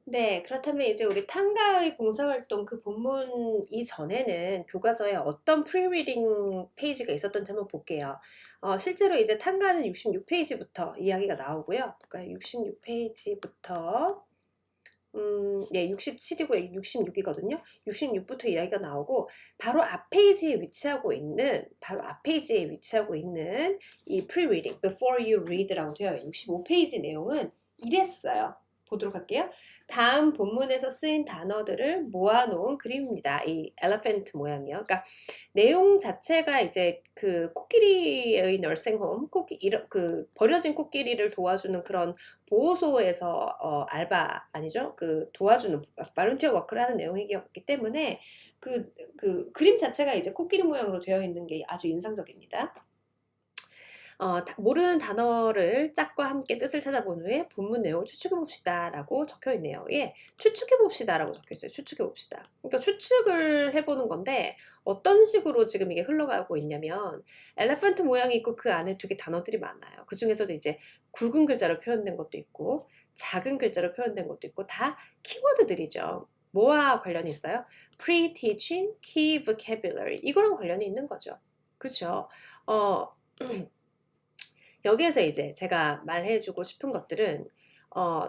네, 그렇다면 이제 우리 탕가의 봉사활동 그 본문 이전에는 교과서에 어떤 프리리딩 페이지가 있었던지 한번 볼게요. 실제로 이제 탕가는 66페이지부터 이야기가 나오고요. 볼까요? 66페이지부터 예, 67이고 66이거든요. 66부터 이야기가 나오고 바로 앞 페이지에 위치하고 있는 이 pre-reading, before you read라고 되어 있는 65페이지 내용은 이랬어요. 보도록 할게요. 다음 본문에서 쓰인 단어들을 모아놓은 그림입니다. 이 엘리펀트 모양이요. 그러니까 내용 자체가 이제 그 코끼리의 널싱홈, 그 버려진 코끼리를 도와주는 그런 보호소에서 알바 아니죠? 그 도와주는 발런티어 워크를 하는 내용이기 때문에 그 그림 자체가 이제 코끼리 모양으로 되어 있는 게 아주 인상적입니다. 모르는 단어를 짝과 함께 뜻을 찾아본 후에 본문 내용을 추측해봅시다 라고 적혀있네요. 예, 추측해봅시다 라고 적혀있어요. 추측해봅시다. 그러니까 추측을 해보는 건데 어떤 식으로 지금 이게 흘러가고 있냐면 엘레펀트 모양이 있고 그 안에 되게 단어들이 많아요. 그 중에서도 이제 굵은 글자로 표현된 것도 있고 작은 글자로 표현된 것도 있고 다 키워드들이죠. 뭐와 관련이 있어요? Pre-teaching, key vocabulary 이거랑 관련이 있는 거죠. 그렇죠? 여기에서 이제 제가 말해주고 싶은 것들은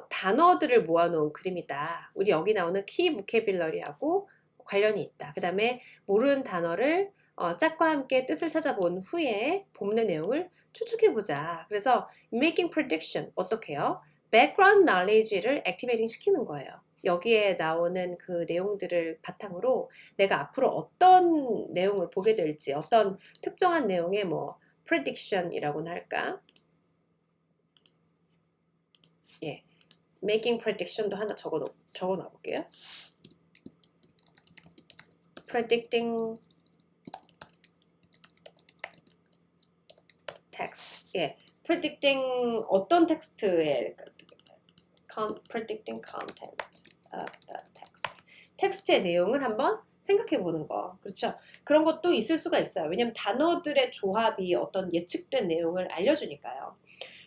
단어들을 모아놓은 그림이다. 우리 여기 나오는 키 보캐빌러리하고 관련이 있다. 그 다음에 모르는 단어를 짝과 함께 뜻을 찾아본 후에 본문의 내용을 추측해보자. 그래서 making prediction 어떻게 해요? background knowledge를 activating 시키는 거예요. 여기에 나오는 그 내용들을 바탕으로 내가 앞으로 어떤 내용을 보게 될지 어떤 특정한 내용의 뭐 prediction이라고나 할까? 예, making prediction도 하나 적어 놔 볼게요. predicting text. 예, predicting 어떤 텍스트의 predicting content of the text. 텍스트의 내용을 한번 생각해 보는 거. 그렇죠? 그런 것도 있을 수가 있어요. 왜냐면 단어들의 조합이 어떤 예측된 내용을 알려주니까요.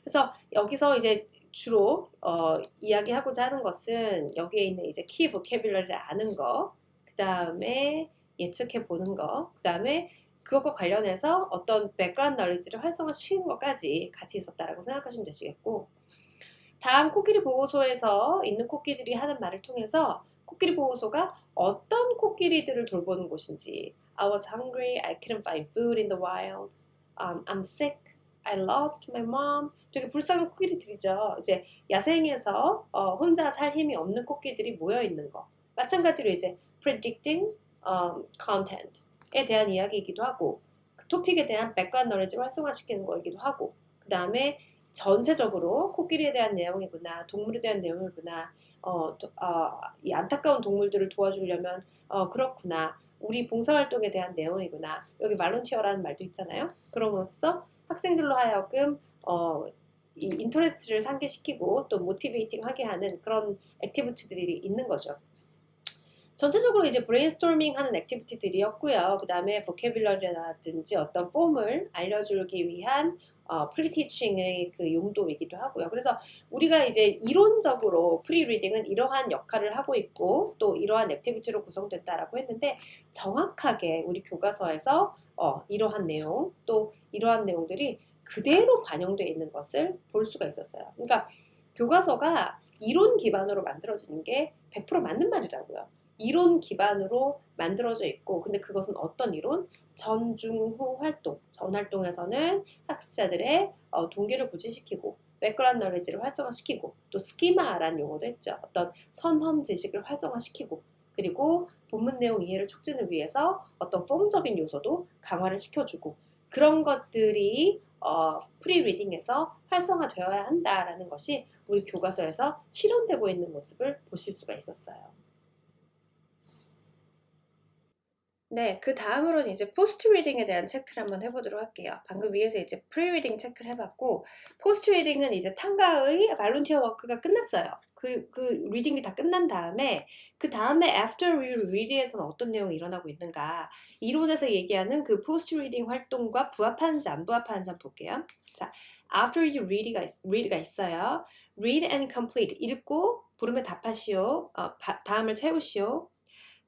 그래서 여기서 이제 주로 이야기하고자 하는 것은 여기에 있는 이제 key vocabulary를 아는 거, 그 다음에 예측해 보는 거, 그 다음에 그것과 관련해서 어떤 백그라운드 knowledge를 활성화시키는 것까지 같이 있었다라고 생각하시면 되시겠고, 다음 코끼리 보호소에서 있는 코끼리들이 하는 말을 통해서 코끼리 보호소가 어떤 코끼리들을 돌보는 곳인지 I was hungry, I couldn't find food in the wild, I'm sick, I lost my mom. 되게 불쌍한 코끼리들이죠. 이제 야생에서 혼자 살 힘이 없는 코끼리들이 모여 있는 거. 마찬가지로 이제 predicting content에 대한 이야기이기도 하고 그 토픽에 대한 백그라운드 너리지를 활성화시키는 거이기도 하고 그 다음에 전체적으로 코끼리에 대한 내용이구나, 동물에 대한 내용이구나, 이 안타까운 동물들을 도와주려면 그렇구나, 우리 봉사활동에 대한 내용이구나. 여기 발런티어라는 말도 있잖아요. 그럼으로써 학생들로 하여금 이 인터레스트를 상기시키고 또 모티베이팅하게 하는 그런 액티비티들이 있는 거죠. 전체적으로 이제 브레인스토밍 하는 액티비티들이었고요. 그 다음에 보캐뷸러리라든지 어떤 폼을 알려주기 위한 프리티칭의 그 용도이기도 하고요. 그래서 우리가 이제 이론적으로 프리리딩은 이러한 역할을 하고 있고 또 이러한 액티비티로 구성된다라고 했는데 정확하게 우리 교과서에서 이러한 내용 또 이러한 내용들이 그대로 반영되어 있는 것을 볼 수가 있었어요. 그러니까 교과서가 이론 기반으로 만들어지는 게 100% 맞는 말이라고요. 이론 기반으로 만들어져 있고 근데 그것은 어떤 이론? 전, 중, 후 활동. 전 활동에서는 학습자들의 동기를 부진시키고 백그라운드 너리지를 활성화시키고 또 스키마라는 용어도 했죠. 어떤 선험 지식을 활성화시키고 그리고 본문 내용 이해를 촉진을 위해서 어떤 폼적인 요소도 강화를 시켜주고 그런 것들이 프리리딩에서 활성화되어야 한다라는 것이 우리 교과서에서 실현되고 있는 모습을 보실 수가 있었어요. 네, 그 다음으로는 이제 포스트 리딩에 대한 체크를 한번 해보도록 할게요. 방금 위에서 이제 프리 리딩 체크를 해봤고, 포스트 리딩은 이제 탕가의 발론티어 워크가 끝났어요. 그 리딩이 다 끝난 다음에, 그 다음에 after we read에서는 어떤 내용이 일어나고 있는가, 이론에서 얘기하는 그 포스트 리딩 활동과 부합하는지 안 부합하는지 한번 볼게요. 자, after you read가 있어요. read and complete. 읽고 부름에 답하시오. 다음을 채우시오.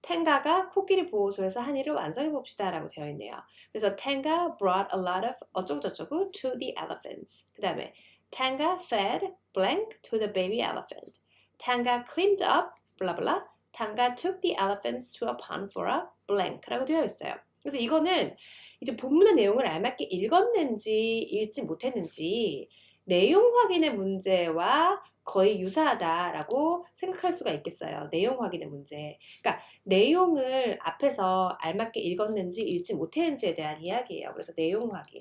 텐가가 코끼리 보호소에서 한 일을 완성해 봅시다 라고 되어 있네요. 그래서 텐가 brought a lot of 어쩌고저쩌고 to the elephants. 그 다음에 텐가 fed blank to the baby elephant. 텐가 cleaned up blah blah. 텐가 took the elephants to a pond for a blank 라고 되어 있어요. 그래서 이거는 이제 본문의 내용을 알맞게 읽었는지 읽지 못했는지 내용 확인의 문제와 거의 유사하다라고 생각할 수가 있겠어요. 내용 확인의 문제. 그러니까 내용을 앞에서 알맞게 읽었는지 읽지 못했는지에 대한 이야기예요. 그래서 내용 확인.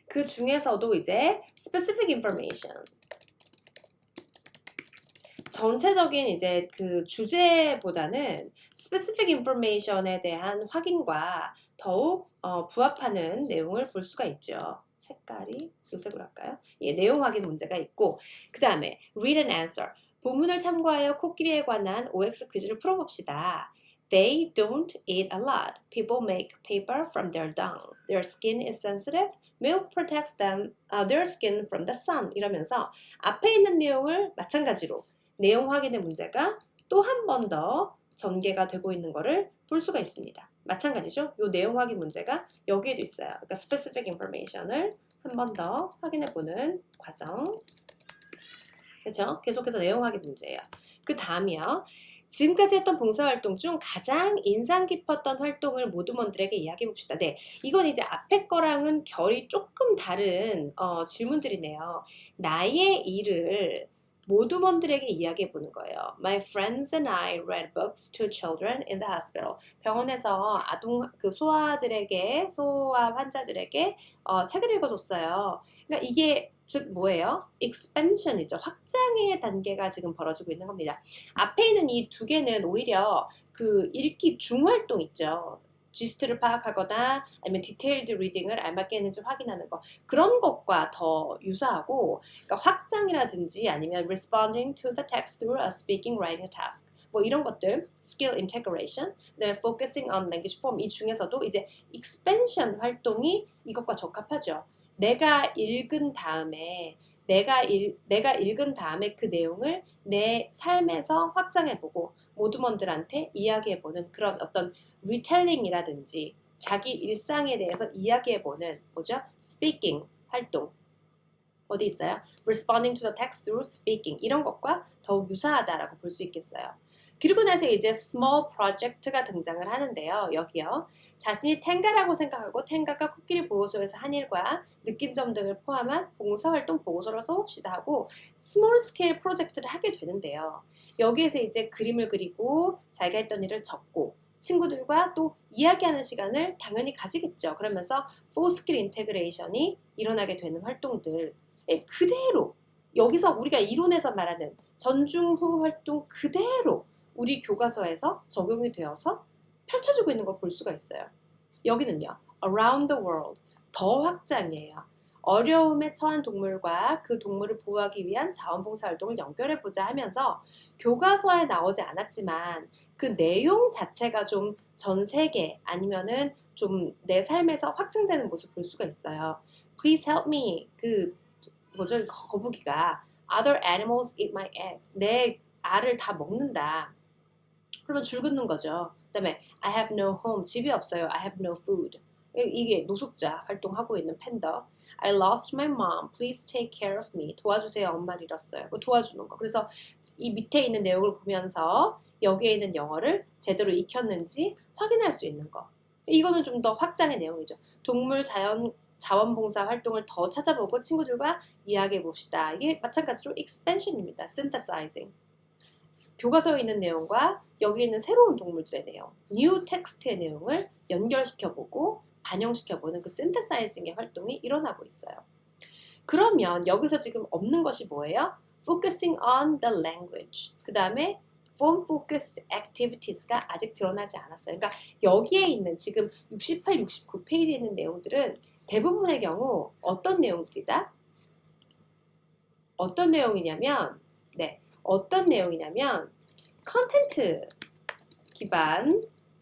그 중에서도 이제 specific information. 전체적인 이제 그 주제보다는 specific information에 대한 확인과 더욱 부합하는 내용을 볼 수가 있죠. 색깔이 요색으로 할까요? 예, 내용 확인 문제가 있고 그 다음에 read and answer. 본문을 참고하여 코끼리에 관한 OX 퀴즈를 풀어봅시다. They don't eat a lot. People make paper from their dung. Their skin is sensitive. Milk protects their skin from the sun. 이러면서 앞에 있는 내용을 마찬가지로 내용 확인의 문제가 또 한 번 더 전개가 되고 있는 것을 볼 수가 있습니다. 마찬가지죠. 이 내용 확인 문제가 여기에도 있어요. 그러니까 specific information을 한 번 더 확인해 보는 과정. 그렇죠? 계속해서 내용 확인 문제예요. 그 다음이요. 지금까지 했던 봉사활동 중 가장 인상 깊었던 활동을 모두먼들에게 이야기해 봅시다. 네, 이건 이제 앞에 거랑은 결이 조금 다른 질문들이네요. 나의 일을 모두먼들에게 이야기해 보는 거예요. My friends and I read books to children in the hospital. 병원에서 소아 환자들에게 책을 읽어줬어요. 그러니까 이게 즉 뭐예요? expansion이죠. 확장의 단계가 지금 벌어지고 있는 겁니다. 앞에 있는 이 두 개는 오히려 그 읽기 중활동 있죠. 지스트를 파악하거나 아니면 디테일드 리딩을 알맞게 했는지 확인하는 거 그런 것과 더 유사하고 그러니까 확장이라든지 아니면 responding to the text through a speaking writing task 뭐 이런 것들 skill integration 그다음에 focusing on language form 이 중에서도 이제 expansion 활동이 이것과 적합하죠. 내가 읽은 다음에 그 내용을 내 삶에서 확장해보고 모두먼들한테 이야기해보는 그런 어떤 retelling이라든지 자기 일상에 대해서 이야기해보는 뭐죠? speaking 활동 어디 있어요? responding to the text through speaking 이런 것과 더욱 유사하다라고 볼 수 있겠어요. 그리고 나서 이제 small project가 등장을 하는데요. 여기요. 자신이 텐가라고 생각하고 텐가가 코끼리 보호소에서 한 일과 느낀 점 등을 포함한 봉사활동 보고서를 써봅시다 하고 small scale 프로젝트를 하게 되는데요. 여기에서 이제 그림을 그리고 자기가 했던 일을 적고 친구들과 또 이야기하는 시간을 당연히 가지겠죠. 그러면서 full skill integration이 일어나게 되는 활동들 그대로 여기서 우리가 이론에서 말하는 전중후 활동 그대로 우리 교과서에서 적용이 되어서 펼쳐지고 있는 걸 볼 수가 있어요. 여기는요. Around the world. 더 확장이에요. 어려움에 처한 동물과 그 동물을 보호하기 위한 자원봉사활동을 연결해보자 하면서 교과서에 나오지 않았지만 그 내용 자체가 좀 전 세계 아니면은 좀 내 삶에서 확장되는 모습을 볼 수가 있어요. Please help me. 거북이가 Other animals eat my eggs. 내 알을 다 먹는다. 그러면 줄 긋는 거죠. 그 다음에 I have no home. 집이 없어요. I have no food. 이게 노숙자 활동하고 있는 팬더. I lost my mom. Please take care of me. 도와주세요. 엄마를 잃었어요. 도와주는 거. 그래서 이 밑에 있는 내용을 보면서 여기에 있는 영어를 제대로 익혔는지 확인할 수 있는 거. 이거는 좀 더 확장의 내용이죠. 동물 자원봉사 활동을 더 찾아보고 친구들과 이야기해 봅시다. 이게 마찬가지로 expansion입니다. synthesizing. 교과서에 있는 내용과 여기 있는 새로운 동물들의 내용, new text의 내용을 연결시켜보고 반영시켜보는 그 synthesizing의 활동이 일어나고 있어요. 그러면 여기서 지금 없는 것이 뭐예요? focusing on the language. 그 다음에 form focused activities가 아직 드러나지 않았어요. 그러니까 여기에 있는 지금 68, 69페이지에 있는 내용들은 대부분의 경우 어떤 내용들이다? 어떤 내용이냐면 컨텐트 기반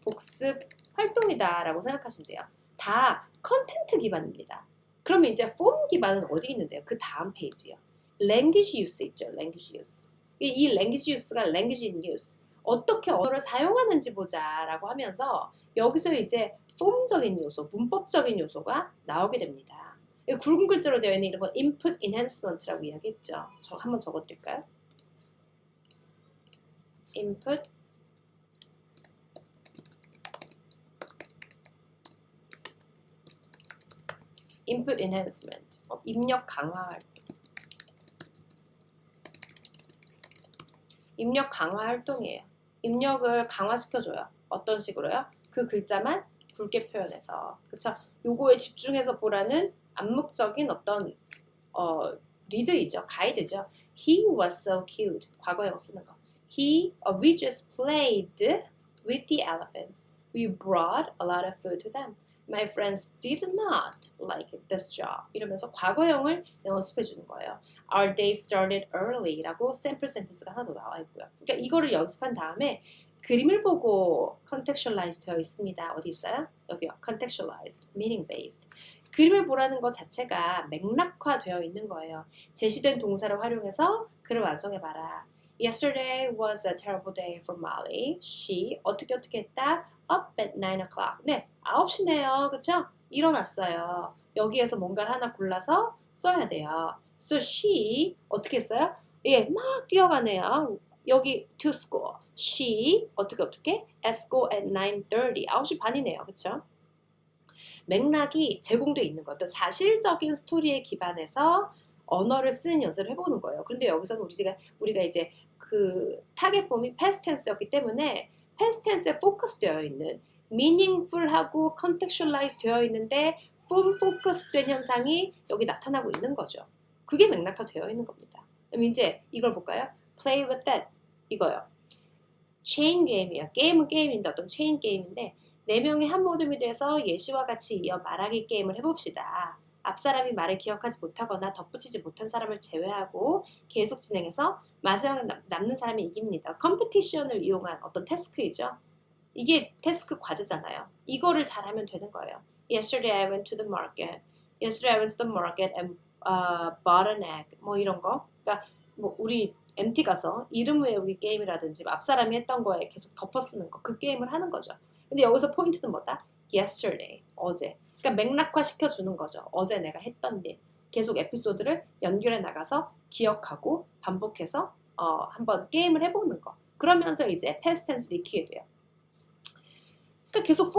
복습 활동이다 라고 생각하시면 돼요. 다 컨텐트 기반입니다. 그러면 이제 폼 기반은 어디 있는데요? 그 다음 페이지요. language use 있죠. language use. 이 language use가 language in use. 어떻게 언어를 사용하는지 보자라고 하면서 여기서 이제 폼적인 요소, 문법적인 요소가 나오게 됩니다. 굵은 글자로 되어 있는 이런 건 input enhancement라고 이야기했죠. 저 한번 적어드릴까요? input enhancement. 입력 강화 활동. 입력 강화 활동이에요. 입력을 강화시켜줘요. 어떤 식으로요? 그 글자만 굵게 표현해서. 그쵸? 요거에 집중해서 보라는 암묵적인 어떤 리드이죠. 가이드죠. He was so cute. 과거형 쓰는 거. We just played with the elephants. We brought a lot of food to them. My friends did not like this job. 이러면서 과거형을 연습해 주는 거예요. Our day started early 라고 샘플 센텐스가 하나 더 나와 있고요. 그러니까 이거를 연습한 다음에 그림을 보고 contextualize 되어 있습니다. 어디 있어요? 여기요. contextualize, meaning based. 그림을 보라는 것 자체가 맥락화되어 있는 거예요. 제시된 동사를 활용해서 글을 완성해봐라. Yesterday was a terrible day for Molly. She 어떻게 했다? Up at 9 o'clock. 네, 9시네요. 그쵸? 일어났어요. 여기에서 뭔가를 하나 골라서 써야 돼요. So she 어떻게 했어요? 예, 막 뛰어가네요. 여기 to school. She 어떻게 at school at 9:30. 9시 반이네요. 그쵸? 맥락이 제공되어 있는 것도 사실적인 스토리에 기반해서 언어를 쓰는 연습을 해보는 거예요. 그런데 여기서는 우리가 이제 그 타겟 폼이 past tense였기 때문에 past tense에 포커스 되어 있는 meaningful하고 contextualize 되어 있는데 폼 포커스 된 현상이 여기 나타나고 있는 거죠. 그게 맥락화 되어 있는 겁니다. 그럼 이제 이걸 볼까요? play with that 이거요. 체인 게임이에요. 게임은 게임인데 어떤 체인 게임인데 4명이 한 모듬이 돼서 예시와 같이 이어 말하기 게임을 해봅시다. 앞 사람이 말을 기억하지 못하거나 덧붙이지 못한 사람을 제외하고 계속 진행해서 마지막에 남는 사람이 이깁니다. 컴피티션을 이용한 어떤 태스크이죠. 이게 태스크 과제잖아요. 이거를 잘하면 되는 거예요. Yesterday I went to the market. Yesterday I went to the market and bought an egg. 뭐 이런 거. 그러니까 뭐 우리 MT 가서 이름 외우기 게임이라든지 앞 사람이 했던 거에 계속 덮어쓰는 거. 그 게임을 하는 거죠. 근데 여기서 포인트는 뭐다? Yesterday. 어제. 그러니까 맥락화 시켜주는 거죠. 어제 내가 했던 일. 계속 에피소드를 연결해 나가서 기억하고 반복해서 한번 게임을 해보는 거. 그러면서 이제 past tense를 익히게 돼요. 그러니까 계속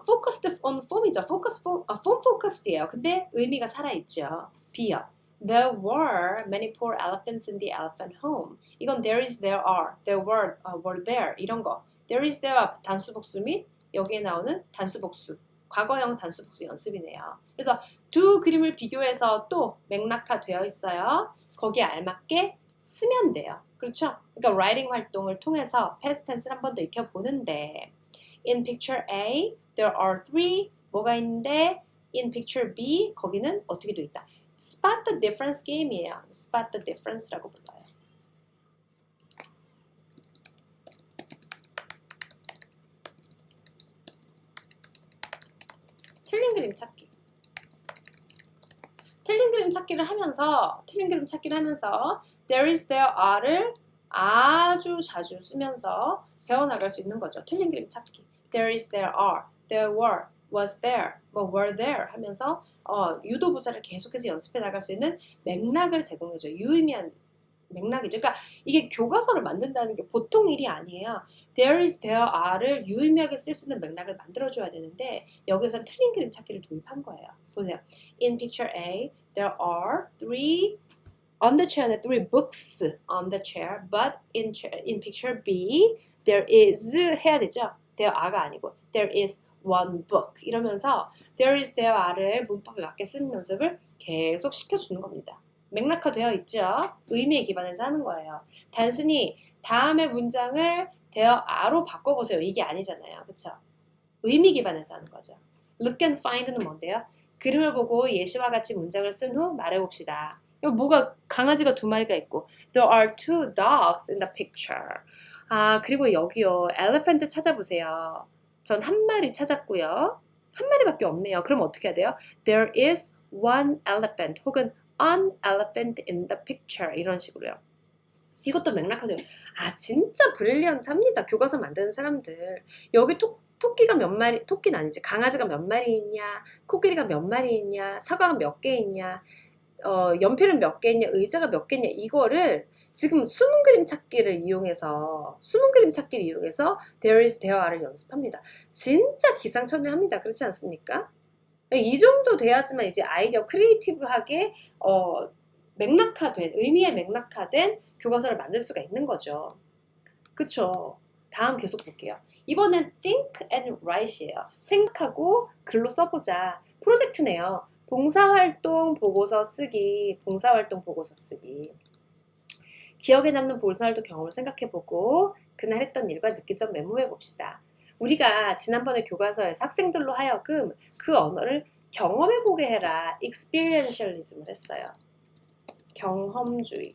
focused on form이죠. form focused예요. 근데 의미가 살아있죠. B요. There were many poor elephants in the elephant home. 이건 there is, there are, there were there 이런 거. There is, there are 단수복수 및 여기에 나오는 단수복수. 과거형 단수복수 연습이네요. 그래서 두 그림을 비교해서 또 맥락화 되어 있어요. 거기에 알맞게 쓰면 돼요. 그렇죠? 그러니까 writing 활동을 통해서 past tense를 한 번 더 익혀보는데 In picture A, there are 3 뭐가 있는데 in picture B, 거기는 어떻게 돼 있다? Spot the difference 게임이에요. Spot the difference라고 불러요. 틀린 그림 찾기. 틀린 그림 찾기를 하면서 there is, there are를 아주 자주 쓰면서 배워나갈 수 있는 거죠. 틀린 그림 찾기. There is, there are, there were, was there, 뭐 were there 하면서 유도부사를 계속해서 연습해 나갈 수 있는 맥락을 제공해줘요. 유의미한 맥락이죠. 그러니까 이게 교과서를 만든다는 게 보통 일이 아니에요. There is, there are를 유의미하게 쓸 수 있는 맥락을 만들어줘야 되는데 여기서는 틀린 그림 찾기를 도입한 거예요. 보세요. In picture A, there are 3 on the chair, 3 books on the chair, but in picture B, there is 해야 되죠. There are가 아니고 there is one book 이러면서 there is, there are를 문법에 맞게 쓰는 연습을 계속 시켜주는 겁니다. 맥락화 되어 있죠. 의미에 기반해서 하는 거예요. 단순히 다음의 문장을 there are로 바꿔보세요. 이게 아니잖아요. 그렇죠? 의미 기반해서 하는 거죠. Look and find는 뭔데요? 그림을 보고 예시와 같이 문장을 쓴 후 말해봅시다. 뭐가 강아지가 2마리가 있고 There are 2 dogs in the picture. 그리고 여기요. elephant 찾아보세요. 전 1마리 찾았고요. 한 마리밖에 없네요. 그럼 어떻게 해야 돼요? There is one elephant 혹은 an elephant in the picture 이런 식으로요. 이것도 맥락하죠. 아 진짜 브릴리언트합니다. 교과서 만드는 사람들. 여기 토끼가 몇 마리, 토끼는 아니지. 강아지가 몇 마리 있냐, 코끼리가 몇 마리 있냐, 사과가 몇 개 있냐, 연필은 몇 개 있냐, 의자가 몇 개 있냐, 이거를 지금 숨은 그림 찾기를 이용해서 there is, there are를 연습합니다. 진짜 기상천외합니다. 그렇지 않습니까? 이 정도 돼야지만 이제 아이디어 크리에이티브하게 맥락화된, 의미에 맥락화된 교과서를 만들 수가 있는 거죠. 그쵸? 다음 계속 볼게요. 이번엔 think and write이에요. 생각하고 글로 써보자. 프로젝트네요. 봉사활동 보고서 쓰기, 봉사활동 보고서 쓰기. 기억에 남는 봉사활동 경험을 생각해보고 그날 했던 일과 느낀 점 메모해봅시다. 우리가 지난번에 교과서에서 학생들로 하여금 그 언어를 경험해보게 해라. experientialism을 했어요. 경험주의.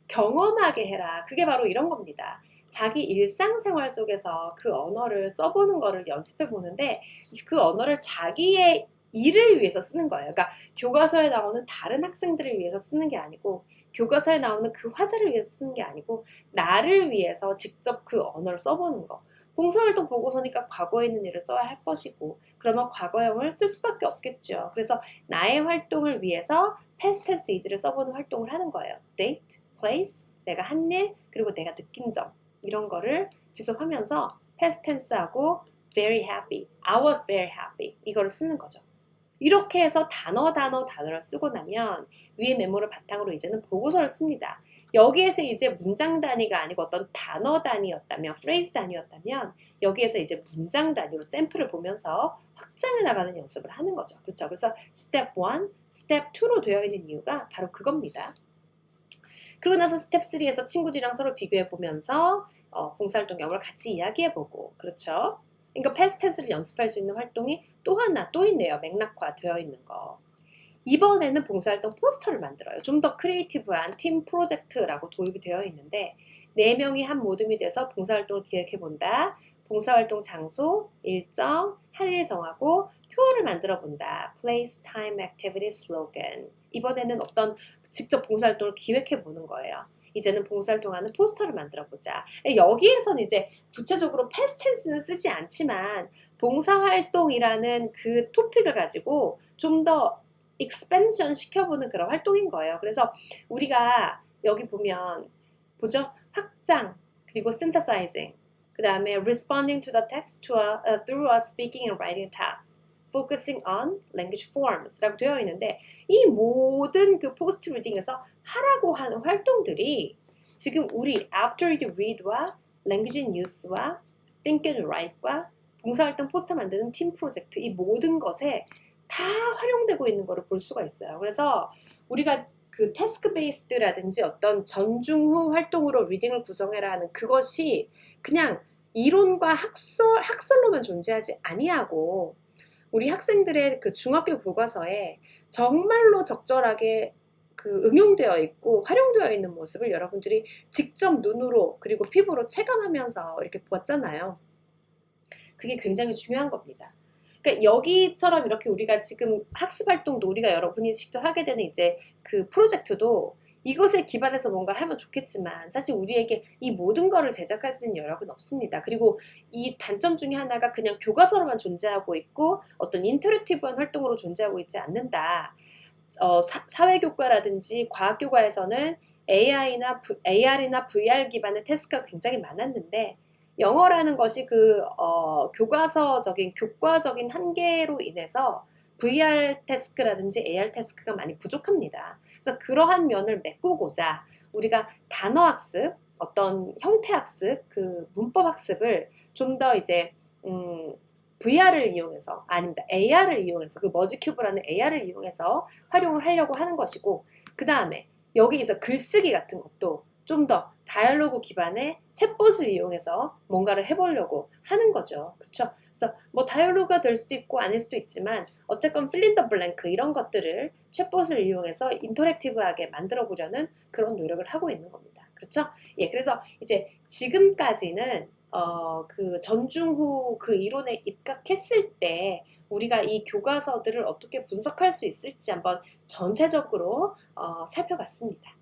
경험하게 해라. 그게 바로 이런 겁니다. 자기 일상생활 속에서 그 언어를 써보는 거를 연습해 보는데 그 언어를 자기의 일을 위해서 쓰는 거예요. 그러니까 교과서에 나오는 다른 학생들을 위해서 쓰는 게 아니고 교과서에 나오는 그 화자를 위해서 쓰는 게 아니고 나를 위해서 직접 그 언어를 써보는 거. 봉사활동 보고서니까 과거에 있는 일을 써야 할 것이고 그러면 과거형을 쓸 수밖에 없겠죠. 그래서 나의 활동을 위해서 past tense 이들을 써보는 활동을 하는 거예요. date, place, 내가 한 일, 그리고 내가 느낀 점 이런 거를 직접 하면서 past tense하고 very happy, I was very happy 이거를 쓰는 거죠. 이렇게 해서 단어를 쓰고 나면 위에 메모를 바탕으로 이제는 보고서를 씁니다. 여기에서 이제 문장 단위가 아니고 어떤 단어 단위였다면, phrase 단위였다면 여기에서 이제 문장 단위로 샘플을 보면서 확장해 나가는 연습을 하는 거죠. 그렇죠? 그래서 step 1, step 2로 되어 있는 이유가 바로 그겁니다. 그러고 나서 스텝 3에서 친구들이랑 서로 비교해 보면서 봉사활동 경험을 같이 이야기해 보고 그렇죠? 그러니까 past tense를 연습할 수 있는 활동이 또 하나 또 있네요. 맥락화 되어 있는 거. 이번에는 봉사활동 포스터를 만들어요. 좀 더 크리에이티브한 팀 프로젝트라고 도입이 되어 있는데 4명이 한 모둠이 돼서 봉사활동을 기획해 본다. 봉사활동 장소, 일정, 할 일 정하고 표어를 만들어 본다. Place, time, activity, slogan. 이번에는 어떤 직접 봉사활동을 기획해 보는 거예요. 이제는 봉사활동하는 포스터를 만들어 보자. 여기에선 이제 구체적으로 past tense는 쓰지 않지만 봉사활동이라는 그 토픽을 가지고 좀 더 expansion 시켜보는 그런 활동인 거예요. 그래서 우리가 여기 보면 보죠? 확장, 그리고 synthesizing, 그 다음에 responding to the text through a speaking and writing task, focusing on language forms 라고 되어 있는데 이 모든 그 포스트 리딩에서 하라고 하는 활동들이 지금 우리 after you read와 language in use와 think and write과 봉사활동 포스터 만드는 팀 프로젝트 이 모든 것에 다 활용되고 있는 거를 볼 수가 있어요. 그래서 우리가 그 태스크 베이스드라든지 어떤 전중후 활동으로 리딩을 구성해라 하는 그것이 그냥 이론과 학설로만 존재하지 아니하고 우리 학생들의 그 중학교 교과서에 정말로 적절하게 그 응용되어 있고 활용되어 있는 모습을 여러분들이 직접 눈으로 그리고 피부로 체감하면서 이렇게 보았잖아요. 그게 굉장히 중요한 겁니다. 그러니까 여기처럼 이렇게 우리가 지금 학습 활동도 우리가 여러분이 직접 하게 되는 이제 그 프로젝트도 이것에 기반해서 뭔가를 하면 좋겠지만 사실 우리에게 이 모든 거를 제작할 수 있는 여력은 없습니다. 그리고 이 단점 중에 하나가 그냥 교과서로만 존재하고 있고 어떤 인터랙티브한 활동으로 존재하고 있지 않는다. 사회교과라든지 과학교과에서는 AR이나 VR 기반의 태스크가 굉장히 많았는데 영어라는 것이 그 교과적인 한계로 인해서 VR 태스크라든지 AR 태스크가 많이 부족합니다. 그래서 그러한 면을 메꾸고자 우리가 단어 학습, 어떤 형태 학습, 그 문법 학습을 좀 더 이제 VR을 이용해서 아닙니다. AR을 이용해서 그 머지큐브라는 AR을 이용해서 활용을 하려고 하는 것이고 그 다음에 여기에서 글쓰기 같은 것도 좀 더 다이얼로그 기반의 챗봇을 이용해서 뭔가를 해보려고 하는 거죠. 그렇죠? 그래서 뭐 다이얼로그가 될 수도 있고 아닐 수도 있지만 어쨌건 필린더 블랭크 이런 것들을 챗봇을 이용해서 인터랙티브하게 만들어 보려는 그런 노력을 하고 있는 겁니다. 그렇죠? 예, 그래서 이제 지금까지는 그 전중후 그 이론에 입각했을 때 우리가 이 교과서들을 어떻게 분석할 수 있을지 한번 전체적으로 살펴봤습니다.